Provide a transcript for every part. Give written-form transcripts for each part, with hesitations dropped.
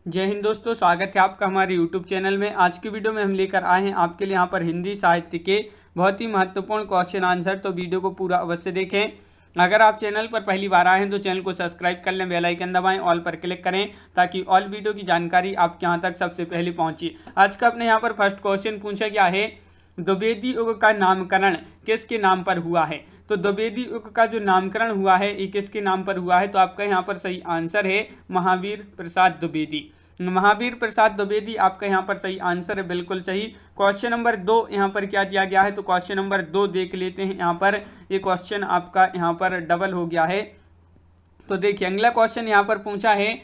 जय हिंद दोस्तों, स्वागत है आपका हमारे YouTube चैनल में। आज की वीडियो में हम लेकर आए हैं आपके लिए यहाँ पर हिंदी साहित्य के बहुत ही महत्वपूर्ण क्वेश्चन आंसर। तो वीडियो को पूरा अवश्य देखें। अगर आप चैनल पर पहली बार आए हैं तो चैनल को सब्सक्राइब कर लें, बेल आइकन दबाएं, ऑल पर क्लिक करें ताकि ऑल वीडियो की जानकारी आपके यहाँ तक सबसे पहले पहुँचे। आज का अपने यहाँ पर फर्स्ट क्वेश्चन पूछा गया है, द्विवेदी युग का नामकरण किसके नाम पर हुआ है। तो द्विवेदी युग का जो नामकरण हुआ है ये किसके नाम पर हुआ है। तो आपका यहाँ पर सही आंसर है महावीर प्रसाद द्विवेदी। महावीर प्रसाद द्विवेदी आपका यहाँ पर सही आंसर है, बिल्कुल सही। क्वेश्चन नंबर 2 यहाँ पर क्या दिया गया है, तो क्वेश्चन नंबर 2 देख लेते हैं। यहाँ पर ये क्वेश्चन आपका यहाँ पर डबल हो गया है। तो देखिए अगला क्वेश्चन यहाँ पर पूछा है,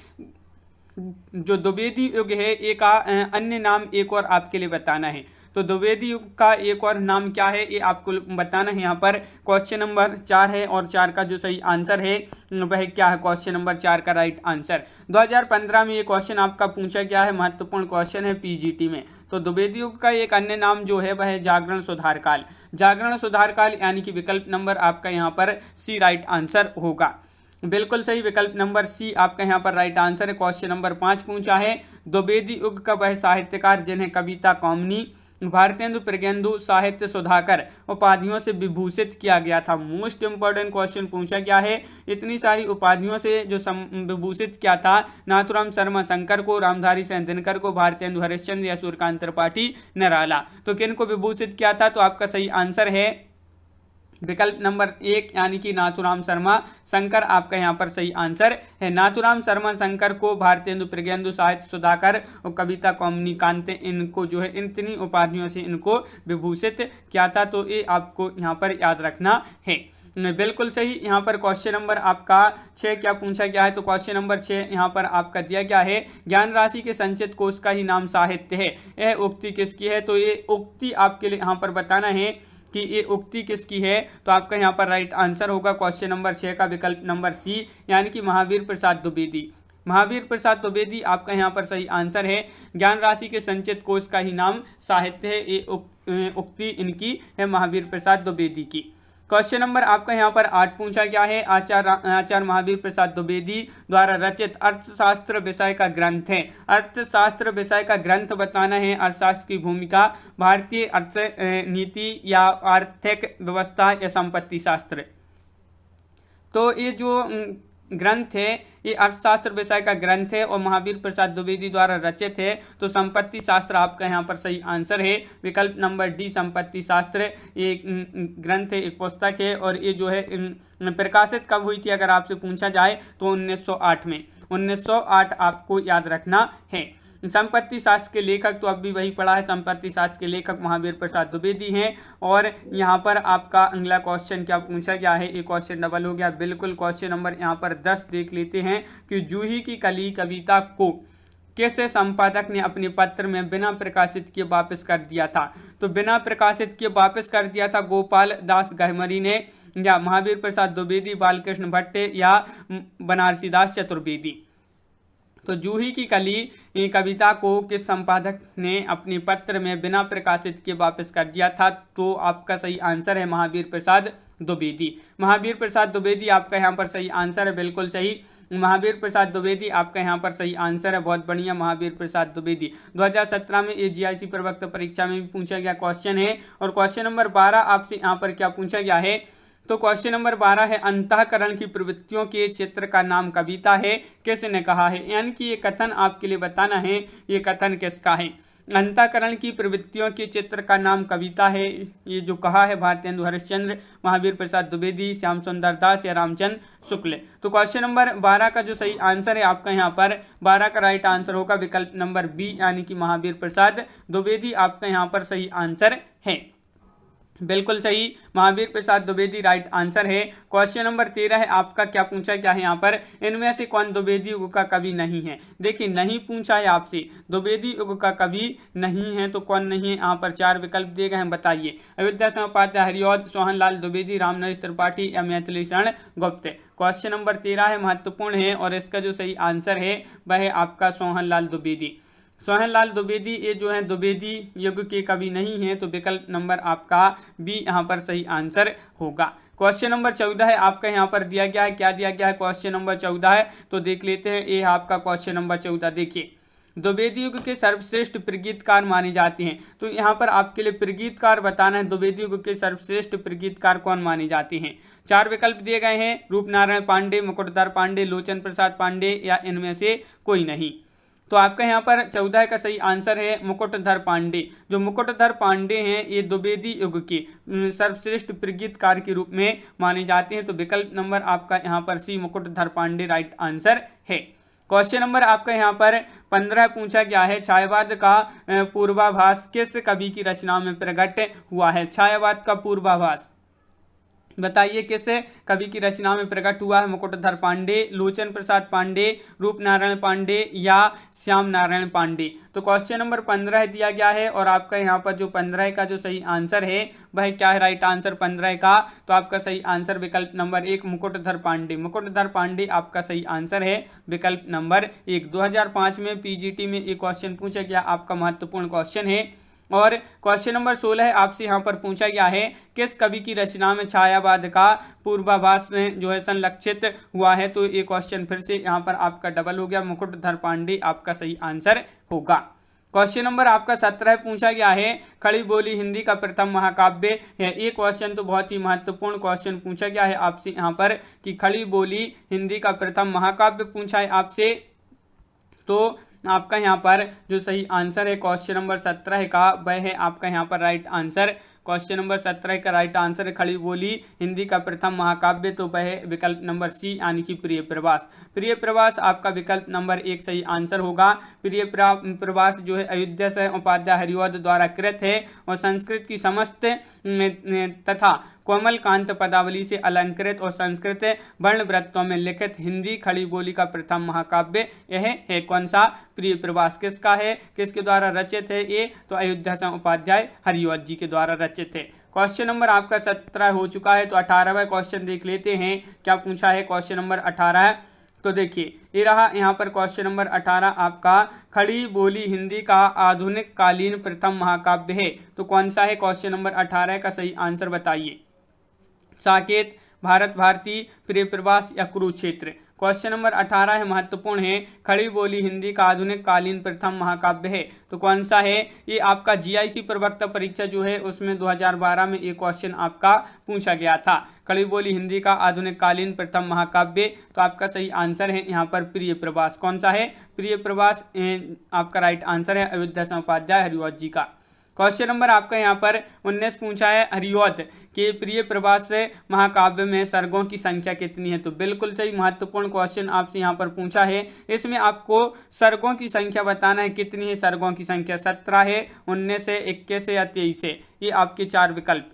जो द्विवेदी युग है एक अन्य नाम एक और आपके लिए बताना है। तो द्विवेदी युग का एक और नाम क्या है ये आपको बताना है। यहाँ पर क्वेश्चन नंबर 4 है और 4 का जो सही आंसर है वह क्या है, क्वेश्चन नंबर 4 का राइट आंसर। 2015 में ये क्वेश्चन आपका पूछा गया है, महत्वपूर्ण क्वेश्चन है पीजीटी में। तो द्विवेदी युग का एक अन्य नाम जो है वह है जागरण सुधार काल। जागरण सुधार काल यानी कि विकल्प नंबर आपका यहाँ पर सी राइट आंसर होगा, बिल्कुल सही। विकल्प नंबर सी आपका यहाँ पर राइट आंसर है। क्वेश्चन नंबर 5 पूछा है, द्विवेदी युग का वह साहित्यकार जिन्हें कविता कौमुदी, भारतेंदु, प्रज्ञेंदु, साहित्य सुधाकर उपाधियों से विभूषित किया गया था। मोस्ट इंपॉर्टेंट क्वेश्चन पूछा गया है, इतनी सारी उपाधियों से जो विभूषित किया था, नाथुराम शर्मा शंकर को, रामधारी सिंह दिनकर को, भारतेंदु हरिश्चंद्र या सूर्यकांत त्रिपाठी निराला। तो किन को विभूषित किया था, तो आपका सही आंसर है विकल्प नंबर 1 यानी कि नाथुराम शर्मा शंकर आपका यहाँ पर सही आंसर है। नाथुराम शर्मा शंकर को भारतेंदु, प्रज्ञेंदु, साहित्य सुधाकर और कविता कौमुदी कांते, इनको जो है इतनी उपाधियों से इनको विभूषित किया था। तो ये आपको यहाँ पर याद रखना है, बिल्कुल सही। यहाँ पर क्वेश्चन नंबर आपका 6 क्या पूछा गया है, तो क्वेश्चन नंबर 6 यहाँ पर आपका दिया गया है, ज्ञान राशि के संचित कोश का ही नाम साहित्य है, यह उक्ति किसकी है। तो ये उक्ति आपके लिए यहाँ पर बताना है कि ये उक्ति किसकी है। तो आपका यहाँ पर राइट आंसर होगा क्वेश्चन नंबर 6 का विकल्प नंबर सी यानी कि महावीर प्रसाद द्विवेदी। महावीर प्रसाद द्विवेदी आपका यहाँ पर सही आंसर है। ज्ञान राशि के संचित कोश का ही नाम साहित्य है, ये उक्ति इनकी है महावीर प्रसाद द्विवेदी की। क्वेश्चन नंबर आपका यहाँ पर 8 पूछा गया है, आचार्य महावीर प्रसाद द्विवेदी द्वारा रचित अर्थशास्त्र विषय का ग्रंथ है। अर्थशास्त्र विषय का ग्रंथ बताना है, अर्थशास्त्र की भूमिका, भारतीय अर्थ नीति या आर्थिक व्यवस्था या संपत्ति शास्त्र। तो ये जो ग्रंथ है ये अर्थशास्त्र विषय का ग्रंथ है और महावीर प्रसाद द्विवेदी द्वारा रचित है। तो संपत्ति शास्त्र आपका यहाँ पर सही आंसर है, विकल्प नंबर डी संपत्ति शास्त्र। ये ग्रंथ है, एक पुस्तक है और ये जो है प्रकाशित कब हुई थी अगर आपसे पूछा जाए तो 1908 में। 1908 आपको याद रखना है। संपत्ति शास्त्र के लेखक तो अब भी वही पढ़ा है, संपत्ति शास्त्र के लेखक महावीर प्रसाद द्विवेदी हैं। और यहाँ पर आपका अगला क्वेश्चन क्या पूछा गया है, एक क्वेश्चन डबल हो गया, बिल्कुल। क्वेश्चन नंबर यहाँ पर 10 देख लेते हैं कि जूही की कली कविता को किस संपादक ने अपने पत्र में बिना प्रकाशित किए वापस कर दिया था। तो बिना प्रकाशित किए वापस कर दिया था गोपाल दास गहमरी ने, या महावीर प्रसाद द्विवेदी, बालकृष्ण भट्ट या बनारसी दास चतुर्वेदी। तो जूही की कली कविता को किस संपादक ने अपने पत्र में बिना प्रकाशित के वापस कर दिया था। तो आपका सही आंसर है महावीर प्रसाद द्विवेदी। महावीर प्रसाद द्विवेदी आपका यहाँ पर सही आंसर है, बिल्कुल सही। महावीर प्रसाद द्विवेदी आपका यहाँ पर सही आंसर है, बहुत बढ़िया। महावीर प्रसाद द्विवेदी 2017 में AGIC प्रवक्ता परीक्षा में भी पूछा गया क्वेश्चन है। और क्वेश्चन नंबर 12 आपसे यहाँ पर क्या पूछा गया है, तो क्वेश्चन नंबर 12 है, अंतःकरण की प्रवृत्तियों के चित्र का नाम कविता है, किसने कहा है। यानी कि ये कथन आपके लिए बताना है, ये कथन किसका है। अंतःकरण की प्रवृत्तियों के चित्र का नाम कविता है, ये जो कहा है भारतेंदु हरिश्चंद्र, महावीर प्रसाद द्विवेदी, श्याम सुंदर दास या रामचंद्र शुक्ल। तो क्वेश्चन नंबर 12 का जो सही आंसर है आपका यहाँ पर 12 का राइट आंसर होगा विकल्प नंबर बी यानी कि महावीर प्रसाद द्विवेदी आपका यहाँ पर सही आंसर है, बिल्कुल सही। महावीर प्रसाद द्विवेदी राइट आंसर है। क्वेश्चन नंबर 13 है आपका, क्या पूछा गया है यहाँ पर, इनमें से कौन द्विवेदी युग का कवि नहीं है। देखिए नहीं पूछा है आपसे, द्विवेदी युग का कवि नहीं है तो कौन नहीं है। यहाँ पर 4 विकल्प दिए गए हैं, बताइए। अयोध्या सिंह उपाध्याय, हरिऔध, सोहनलाल द्विवेदी, रामनरेश त्रिपाठी या मैथिली शरण गुप्त। क्वेश्चन नंबर 13 है, महत्वपूर्ण है और इसका जो सही आंसर है वह है आपका सोहनलाल द्विवेदी। सोहनलाल द्विवेदी ये जो है द्विवेदी युग के कवि नहीं है, तो विकल्प नंबर आपका बी यहाँ पर सही आंसर होगा। क्वेश्चन नंबर 14 है आपका यहाँ पर दिया गया है, क्या दिया गया है क्वेश्चन नंबर 14 है, तो देख लेते हैं। ये आपका क्वेश्चन नंबर 14 देखिए, द्विवेदी युग के सर्वश्रेष्ठ प्रगीतकार माने जाते हैं। तो यहाँ पर आपके लिए प्रगीतकार बताना है, द्विवेदी युग के सर्वश्रेष्ठ प्रगीतकार कौन माने जाते हैं। 4 विकल्प दिए गए हैं, रूपनारायण पांडे, मुकुटधर पांडे, लोचन प्रसाद पांडे या इनमें से कोई नहीं। तो आपका यहाँ पर 14 का सही आंसर है मुकुटधर पांडे। जो मुकुटधर पांडे हैं ये द्विवेदी युग के सर्वश्रेष्ठ प्रगीतकार के रूप में माने जाते हैं। तो विकल्प नंबर आपका यहाँ पर सी मुकुटधर पांडे राइट आंसर है। क्वेश्चन नंबर आपका यहाँ पर 15 पूछा गया है, छायावाद का पूर्वाभास किस कवि की रचना में प्रकट हुआ है। छायावाद का पूर्वाभास बताइए किस कवि की रचना में प्रकट हुआ है। मुकुटधर पांडे, लोचन प्रसाद पांडे, रूपनारायण पांडे या श्याम नारायण पांडे। तो क्वेश्चन नंबर 15 दिया गया है और आपका यहाँ पर जो 15 का जो सही आंसर है वह क्या है राइट आंसर 15 का। तो आपका सही आंसर विकल्प नंबर 1 मुकुटधर पांडे। मुकुटधर पांडे आपका सही आंसर है विकल्प नंबर 1। 2005 में पीजीटी में एक क्वेश्चन पूछा गया, आपका महत्वपूर्ण क्वेश्चन है। और क्वेश्चन नंबर 16 आपसे यहाँ पर पूछा गया है, किस कवि की रचना में छायावाद का पूर्वाभास जो है संलक्षित हुआ है। तो ये क्वेश्चन फिर से यहाँ पर आपका डबल हो गया, मुकुटधर पांडे आपका सही आंसर होगा। क्वेश्चन नंबर आपका 17 पूछा गया है, खड़ी बोली हिंदी का प्रथम महाकाव्य है। ये क्वेश्चन तो बहुत ही महत्वपूर्ण क्वेश्चन पूछा गया है आपसे यहाँ पर कि खड़ी बोली हिंदी का प्रथम महाकाव्य पूछा है आपसे। तो आपका यहाँ पर जो सही आंसर है क्वेश्चन नंबर 17 का वह है आपका यहाँ पर राइट आंसर। क्वेश्चन नंबर 17 का राइट आंसर है खड़ी बोली हिंदी का प्रथम महाकाव्य। तो वह है विकल्प नंबर सी यानी कि प्रिय प्रवास। प्रिय प्रवास आपका विकल्प नंबर 1 सही आंसर होगा। प्रिय प्रवास जो है अयोध्या से उपाध्याय हरिऔध द्वारा कृत है और संस्कृत की समस्त तथा कोमल कांत पदावली से अलंकृत और संस्कृत वर्ण वृत्तों में लिखित हिंदी खड़ी बोली का प्रथम महाकाव्य यह है। कौन सा? प्रिय प्रवास। किसका है, किसके द्वारा रचित है ये? तो अयोध्या से उपाध्याय हरिऔध जी के द्वारा रचित है। क्वेश्चन नंबर आपका 17 हो चुका है। तो 18वां क्वेश्चन देख लेते हैं क्या पूछा है। क्वेश्चन नंबर 18 तो देखिए ये रहा यहाँ पर क्वेश्चन नंबर 18 आपका, खड़ी बोली हिंदी का आधुनिक कालीन प्रथम महाकाव्य है। तो कौन सा है? क्वेश्चन नंबर 18 का सही आंसर बताइए। साकेत, भारत भारती, प्रिय प्रवास या कुरुक्षेत्र। क्वेश्चन नंबर 18 है, महत्वपूर्ण है, खड़ी बोली हिंदी का आधुनिक कालीन प्रथम महाकाव्य है। तो कौन सा है? ये आपका जीआईसी प्रवक्ता परीक्षा जो है उसमें 2012 में एक क्वेश्चन आपका पूछा गया था, खड़ी बोली हिंदी का आधुनिक कालीन प्रथम महाकाव्य। तो आपका सही आंसर है यहाँ पर प्रिय प्रवास। कौन सा है? प्रिय प्रवास आपका राइट आंसर है अयोध्या से उपाध्याय हरिऔध जी का। क्वेश्चन नंबर आपका यहाँ पर 19 पूछा है, हरिऔध के प्रिय प्रवास महाकाव्य में सर्गों की संख्या कितनी है। तो बिल्कुल सही महत्वपूर्ण क्वेश्चन आपसे यहाँ पर पूछा है। इसमें आपको सर्गों की संख्या बताना है, कितनी है सर्गों की संख्या? 17 है, 19 है, 21 है या 23 है। ये आपके 4 विकल्प।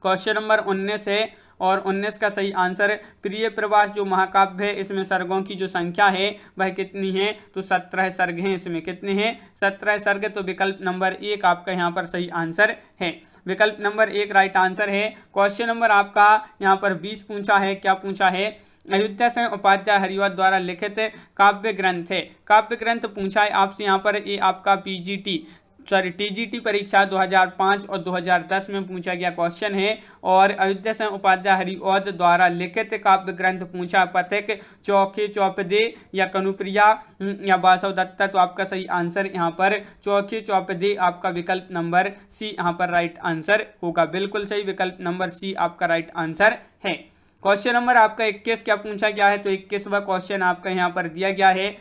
क्वेश्चन नंबर 19 है और 19 का सही आंसर प्रिय प्रवास जो महाकाव्य है इसमें सर्गों की जो संख्या है वह कितनी है? तो 17 सर्ग हैं। इसमें कितने हैं? 17 सर्ग। तो विकल्प नंबर 1 आपका यहाँ पर सही आंसर है। विकल्प नंबर 1 राइट आंसर है। क्वेश्चन नंबर आपका यहाँ पर 20 पूछा है। क्या पूछा है? अयोध्या से उपाध्याय हरिऔध द्वारा लिखित काव्य ग्रंथ है। काव्य ग्रंथ पूछा है आपसे यहाँ पर। ये आपका टीजीटी परीक्षा 2005 और 2010 में पूछा गया क्वेश्चन है। और अयोध्या से उपाध्याय हरिऔध द्वारा लिखित काव्य ग्रंथ पूछा, पथिक, चौखे चौपदे या कनुप्रिया या बासव दत्ता। तो आपका सही आंसर यहाँ पर चौखे चौपदे आपका विकल्प नंबर सी यहाँ पर राइट आंसर होगा। बिल्कुल सही, विकल्प नंबर सी आपका राइट आंसर है। क्वेश्चन नंबर आपका 21 क्या पूछा गया है? तो 21वां क्वेश्चन आपका यहाँ पर दिया गया है,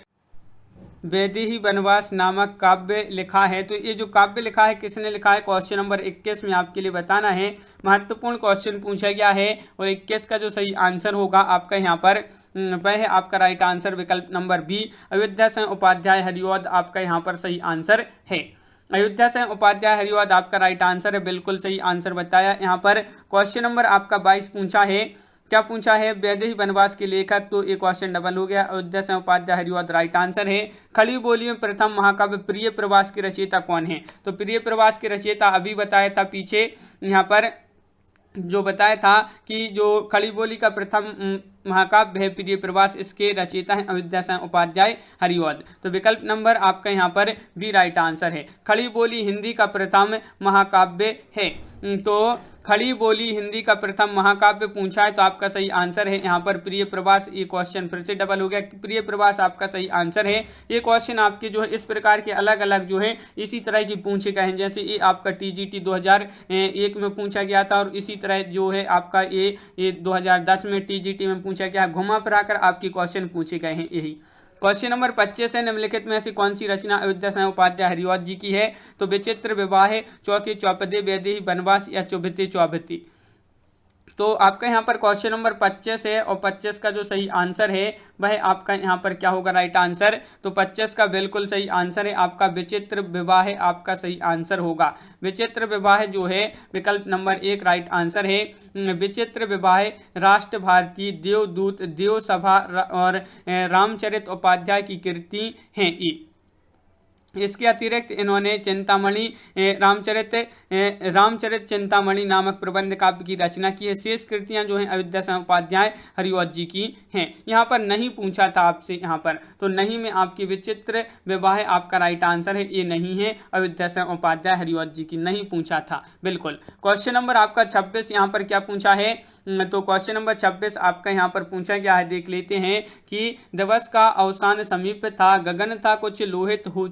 वैदेही वनवास नामक काव्य लिखा है। तो ये जो काव्य लिखा है किसने लिखा है? क्वेश्चन नंबर 21 में आपके लिए बताना है। महत्वपूर्ण क्वेश्चन पूछा गया है और 21 का जो सही आंसर होगा आपका यहाँ पर वह है आपका राइट आंसर विकल्प नंबर बी, अयोध्या से उपाध्याय हरिऔध आपका यहाँ पर सही आंसर है। अयोध्या से उपाध्याय हरिऔध आपका राइट आंसर है। बिल्कुल सही आंसर बताया यहाँ पर। क्वेश्चन नंबर आपका 22 पूछा है। क्या पूछा है? वैदेही वनवास के लेखक। तो एक क्वेश्चन डबल हो गया। अयोध्या से उपाध्याय हरिऔध राइट आंसर है। खड़ी बोली में प्रथम महाकाव्य प्रिय प्रवास के रचयिता कौन है? तो प्रिय प्रवास के रचयिता अभी बताया था पीछे यहाँ पर जो बताया था कि जो खड़ी बोली का प्रथम महाकाव्य है प्रिय प्रवास, इसके रचयिता हैं अयोध्या से उपाध्याय हरिऔध। तो विकल्प नंबर आपका यहाँ पर बी राइट आंसर है। खड़ी बोली हिंदी का प्रथम महाकाव्य है। तो खड़ी बोली हिंदी का प्रथम महाकाव्य पूछा है तो आपका सही आंसर है यहाँ पर प्रिय प्रवास। ये क्वेश्चन फिर से डबल हो गया, प्रिय प्रवास आपका सही आंसर है। ये क्वेश्चन आपके जो है इस प्रकार के अलग अलग जो है इसी तरह की पूछे गए हैं, जैसे ये आपका TGT 2001 में पूछा गया था और इसी तरह जो है आपका ये 2010 में TGT में पूछा गया। घुमा फिराकर आपके क्वेश्चन पूछे गए हैं यही। क्वेश्चन नंबर 25 है, निम्नलिखित में ऐसी कौन सी रचना अयोध्या सिंह उपाध्याय हरिऔध जी की है? तो विचित्र विवाह, चौके चौपदे, वैदेही वनवास या चौबते चौबती। तो आपका यहाँ पर क्वेश्चन नंबर 25 है और 25 का जो सही आंसर है वह आपका यहाँ पर क्या होगा राइट आंसर? तो 25 का बिल्कुल सही आंसर है आपका विचित्र विवाह आपका सही आंसर होगा। विचित्र विवाह जो है विकल्प नंबर 1 राइट आंसर है। विचित्र विवाह राष्ट्र भारती, देवदूत, देव सभा और रामचरित उपाध्याय की कृति हैं ये। इसके अतिरिक्त इन्होंने चिंतामणि रामचरित चिंतामणि नामक प्रबंध काव्य की रचना की है। शेष कृतियां जो हैं अयोध्या सिंह उपाध्याय हरिऔध जी की हैं। यहाँ पर नहीं पूछा था आपसे यहाँ पर, तो नहीं में आपकी विचित्र विवाह आपका राइट आंसर है। ये नहीं है अयोध्या सिंह उपाध्याय हरिऔध जी की, नहीं पूछा था बिल्कुल। क्वेश्चन नंबर आपका 26 यहाँ पर क्या पूछा है? तो क्वेश्चन नंबर 26 आपका यहाँ पर पूछा गया है, देख लेते हैं कि दिवस का अवसान समीप था, गगन था कुछ लोहित हो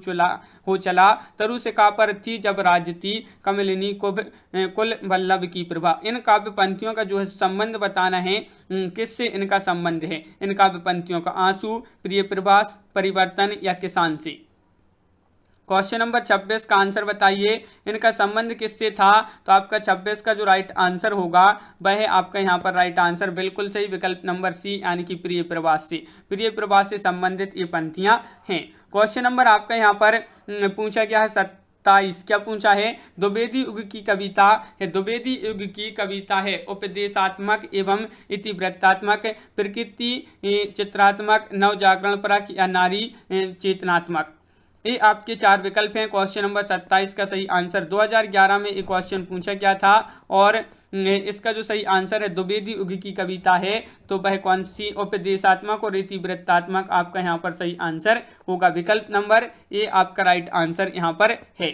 चला, तरुशिखा पर थी जब राजती, कमलिनी कुल वल्लभ की प्रभा। इन काव्य पंक्तियों का जो है संबंध बताना है, किससे इनका संबंध है? इन काव्य पंक्तियों का आंसू, प्रिय प्रवास, परिवर्तन या किसान से। क्वेश्चन नंबर 26 का आंसर बताइए, इनका संबंध किससे था? तो आपका 26 का जो राइट आंसर होगा वह है आपका यहाँ पर राइट आंसर बिल्कुल सही विकल्प नंबर सी यानी कि प्रिय प्रवास से। प्रिय प्रवास से संबंधित ये पंक्तियां हैं। क्वेश्चन नंबर आपका यहाँ पर पूछा गया है 27, क्या पूछा है? द्विवेदी युग की कविता है। द्विवेदी युग की कविता है उपदेशात्मक एवं इतिवृत्तात्मक, प्रकृति चित्रात्मक, नवजागरण परक या नारी चेतनात्मक। ये आपके 4 विकल्प हैं। क्वेश्चन नंबर 27 का सही आंसर 2011 में एक क्वेश्चन पूछा गया था और इसका जो सही आंसर है द्विवेदी युग की कविता है, तो वह कौन सी? उपदेशात्मक और इतिवृत्तात्मक आपका यहाँ पर सही आंसर होगा। विकल्प नंबर ए आपका राइट आंसर यहाँ पर है।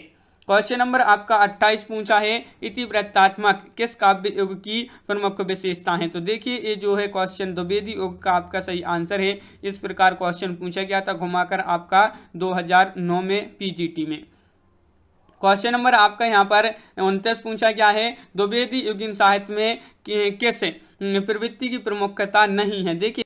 क्वेश्चन नंबर आपका 28 पूछा है, इतिवृत्तात्मक किस काव्य युग की प्रमुख विशेषता है? तो देखिए ये जो है क्वेश्चन द्विवेदी युग का आपका सही आंसर है। इस प्रकार क्वेश्चन पूछा गया था घुमाकर आपका 2009 में PGT में। क्वेश्चन नंबर आपका यहाँ पर 29 पूछा गया है, द्विवेदी युगीन साहित्य में किस प्रवृत्ति की प्रमुखता नहीं है? देखिए